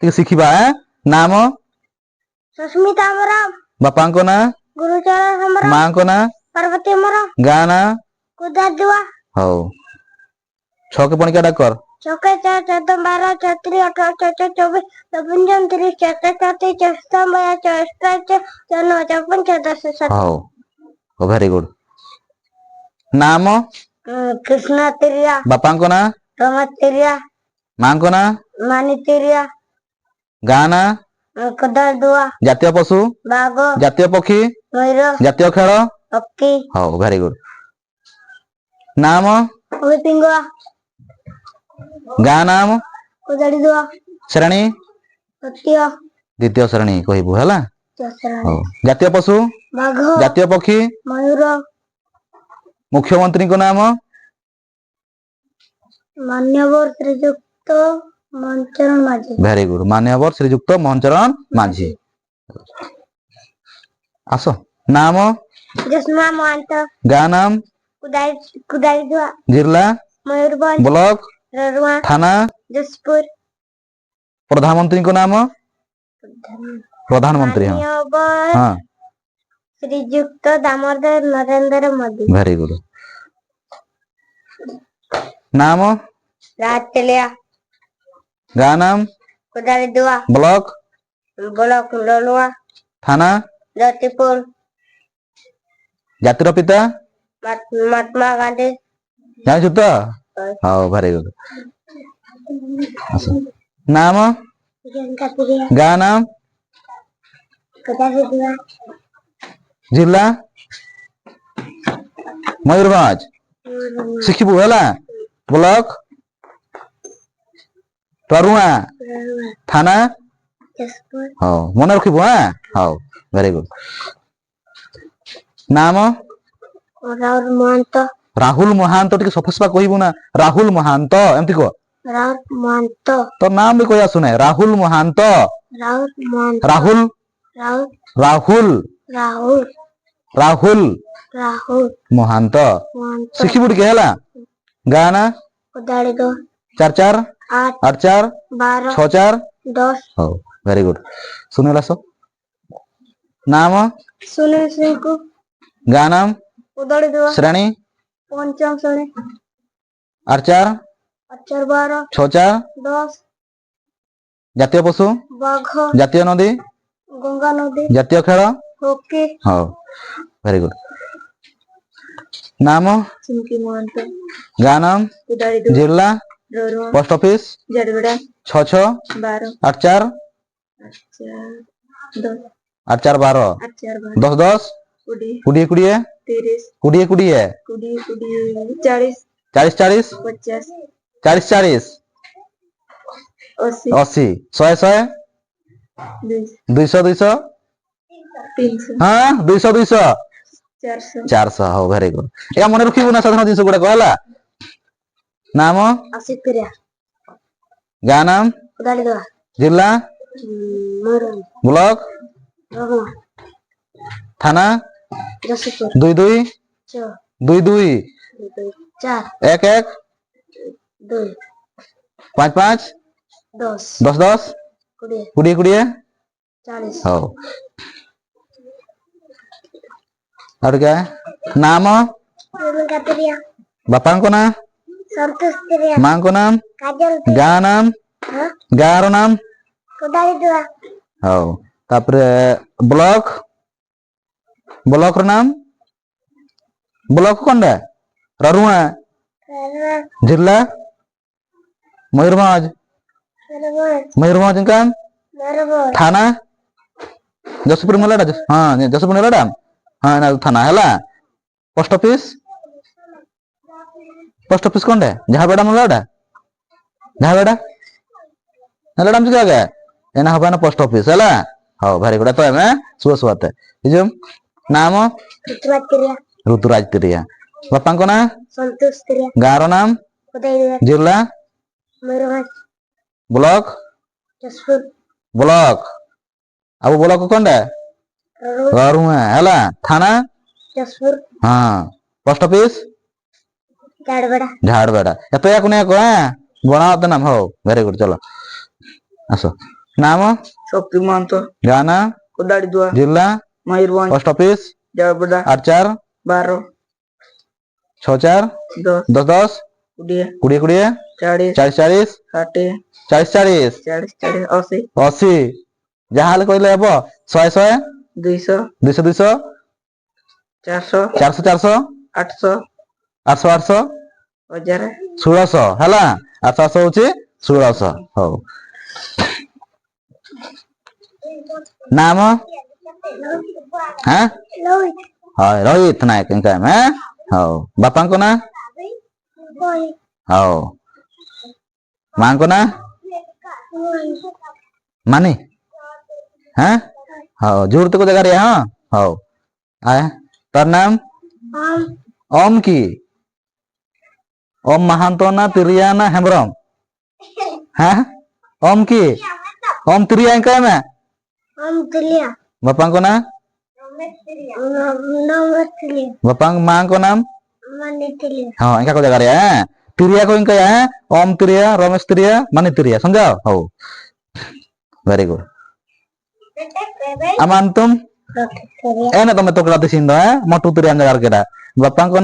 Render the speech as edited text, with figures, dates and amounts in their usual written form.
ଟିକେ ଶିଖିବା। ନାମ ସୁସ୍ମିତା ଆମରାମ। ବାପାଙ୍କ ନାଁ ଗୁରୁଚରଣ ଆମରାମ। ମାଙ୍କ ନାଁ ପାର୍ବତୀ ଆମରାମ। ଗାଁ ନାଁ କୁଦାଦୁଆ। ହଉ ଛକେ ପଣିକିଆ ଡାକର। ଛକେ 4 14 12 34 18 24 25 30 34 34 35 54 ହଉ ଭେରି ଗୁଡ। ନାମ କୃଷ୍ଣ ତିରିଆ। ବାପାଙ୍କ ନାଁ ରମା ତିରିଆ। ମାଙ୍କ ନାଁ ମାନି ତିରିଆ। ଗାଁ ନାଁ କୁଦାଦୁଆ। ଜାତୀୟ ପଶୁ ବାଘ। ଜାତୀୟ ପକ୍ଷୀ ମୟୂର। ଜାତୀୟ ଖେଳ ହକି। ହଉ ଭେରି ଗୁଡ। ନାମ ପିଙ୍ଗୁଆ। ଗାଁ ନାମ କୁଦାଡିଦୁଆ। ଶ୍ରେଣୀ ତୃତୀୟ। ଦ୍ୱିତୀୟ ଶ୍ରେଣୀ କହିବୁ ହେଲା। ହଉ ଜାତୀୟ ପଶୁ ବାଘ। ଜାତୀୟ ପକ୍ଷୀ ମୟୂର। ମୁଖ୍ୟମନ୍ତ୍ରୀଙ୍କ ନାମ ମାନ୍ୟବର ଶ୍ରୀଯୁକ୍ତ ମୋହନଚରଣ ମାଝୀ। Very good. ମାନ୍ୟବର ଶ୍ରୀଯୁକ୍ତ ମୋହନଚରଣ ମାଝୀ। ଆସ। ନାମ ଜସ୍ମା ମହାନ୍ତ। ଗାଁ ନାମ କୁଦାଡିଦୁଆ। ଜିଲ୍ଲା ମୟୂରଭଞ୍ଜ। ବ୍ଲକ ରରୁଆ। ଥାନା ଯଶପୁର। ପ୍ରଧାନମନ୍ତ୍ରୀଙ୍କ ନାମ ପ୍ରଧାନମନ୍ତ୍ରୀ ମାନ୍ୟବର ହଁ ଶ୍ରୀଯୁକ୍ତ ଦାମୋଦର ନରେନ୍ଦ୍ର ମୋଦି। Very good. ନାମ ରାଜତେଲିଆ। ଗାଁ ନାମ କୁଦାଡିଦୁଆ। ବ୍ଲକ ରଲୁଆ। ଥାନା ଜତିପୁର। ଜାତିର ପିତା ମହାତ୍ମା ଗାନ୍ଧୀ। ଜାଣିଛୁ ତ? ହଉ ଭେରି ଗୁଡ। ନାମ ଗାଁ ନାମ କୁଦାଡିଦୁଆ। ଜିଲ୍ଲା ମୟୂରଭଞ୍ଜ। ଶିଖିବୁ ହେଲା। ବ୍ଲକ ତରୁଆ। ଥାନା ଯଶପୁର। ହଉ ମନେ ରଖିବୁ। ହଉ ଭେରି ଗୁଡ। ନାମ ରାହୁଲ ମହାନ୍ତ। ରାହୁଲ ମହାନ୍ତ। ଟିକେ ସଫା କହିବୁ ନା। ରାହୁଲ ମହାନ୍ତ ଏମିତି କହ। ରାହୁଲ ମହାନ୍ତ। ତୋ ନାମ ବି କହି ଆସୁନାହିଁ। ରାହୁଲ ମହାନ୍ତ। ରାହୁଲ ମହାନ୍ତ। ରାହୁଲ ରାହୁଲ ରାହୁଲ ରାହୁଲ ରାହୁଲ ମହାନ୍ତ। ମହାନ୍ତ। ଶିଖିବୁ ଟିକେ ହେଲା। ଗାଁ ନା କୁଦାଡିଦୁଆ। 44 8 84 12 64 10। ହଉ ଭେରି ଗୁଡ। ସୁନିଲ ଆସ। ନାମ ସୁନୀଲ ସିଂଙ୍କୁ। ଗାଁ ନାମ କୁଦାଡିଦୁଆ। ଶ୍ରେଣୀ ପଞ୍ଚମ ଶ୍ରେଣୀ। 84 12 64 10। ଜାତୀୟ ପଶୁ ବାଘ। ଜାତୀୟ ନଦୀ ଗଙ୍ଗା ନଦୀ। ଜାତୀୟ ଖେଳ ହକି। ହଉ ଭେରି ଗୁଡ। ନାମ ଚିଙ୍କି ମହାନ୍ତ। ଗାଁ ନାମ କୁଦାଡିଦୁଆ। ଜିଲ୍ଲା ରରୁଆ। Post office Jharbeda. 66 12 84 10 84 12 10 10 20 20 30 20 20 40 40 40 50 40 40 80 80 100 100 200 200 300 ହଁ 200 200 400 400 ହଉ ଭେରି ଗୁଡ। ଏହା ମନେ ରଖିବୁ ନା ସାଧାରଣ ଜିନିଷ ଗୁଡାକ ହେଲା। ନାମ ଆଶିକ ପିରିଆ। ଗାଁ ନାମ କୁଦାଡିଦୁଆ। ଜିଲ୍ଲା ମୟୂରଭଞ୍ଜ। ବ୍ଲକ ରଗୁଆ। ଥାନା ଯଶପୁର। 22 22 4 1 1 2 5 5 10 10 10 20 20 20 40 ହଉ ଆଉ ଟିକେ। ନାମ ବାପାଙ୍କ ନାଁ ସନ୍ତୋଷ ତିରିଆ। ମାଙ୍କ ନାମ କାଜଲ ଗାଁ ନାମ ଗାଁ ର ନାମ କୁଦାଡିଦୁଆ। ହଉ ତାପରେ ବ୍ଲକ ବ୍ଲକ ର ନାମ ବ୍ଲକ କଣଟା ରରୁଆ। ଜିଲ୍ଲା ମୟୂରଭଞ୍ଜ। ମୟୂରଭଞ୍ଜ ଥାନା ଯଶପୁର ମେଲାଟା ହଁ ଯଶପୁର ମେଲାଟା ହଁ ଥାନା ହେଲା। ପୋଷ୍ଟ ଅଫିସ କଣଟା ଝାରବେଡା ମେଲାଟା ଝାରବେଡା ନେଲାଟା ଆଗେ ଏନା ହବ ନା ପୋଷ୍ଟ ଅଫିସ ହେଲା। ହଉ ଭାରି ଗୁଡା ତ ଆମେ ଶୁଅ ଶୁଆତେ ନାମ ଋତୁରାଜ ତିରିଆ। ବାପାଙ୍କ ନାଁ ସନ୍ତୋଷ ତିରିଆ। ଗାଁ ର ନାମ ଜିଲ୍ଲା ମୟୂରଭଞ୍ଜ। ବ୍ଲକ ଯଶପୁର। ବ୍ଲକ ଆଉ ବ୍ଲକ କଣଟା ରରୁଆ ହେଲା। ଥାନା ଯଶପୁର। ହଁ ପୋଷ୍ଟ ଅଫିସ ଝାରବେଡା। ଝାଡବେଡା ଏତ ୟାକୁ ନେଇ ଗଣା ତ ନାମ ହଉ ଭେରି ଗୁଡ। ଚଲ ଆସ। नाम शक्ति महंतो गाना कोदाड़ी दुआ जिला मयूरभंज पोस्ट ऑफिस जयबड़ा 84 12 64 10 10 10 20 20 20 40 40 40 60 40 40 40 40 80 80 जहाँ हेले कहले हेबो 100 100 200 200 200 400 400 400 800 800 800 1000 1600 ହେଲା 800 होची 1600 हो नाम हाँ लोहित हाय रोहित नायक इनका है हो बापा को ना कोई हो मां को ना मानी हाँ हो जोर तो को जगह रे हाँ हो आए तर नाम हम ओम की ओम महांतोना तिरियाना हेम्ब्रम हाँ ओम की ओम तिरिया इनका है हम तिलिया बापा को ना नमस्ते बापा मां को नाम मनी तिलिया हाँ इनका को जगह रे हैं तिरिया को इनका है ओम तिरिया रमेश तिरिया मानी तिरिया समझाओ हो very good aman tum तिलिया enak to meto gratis indo motu tiria jagar kira bapang ko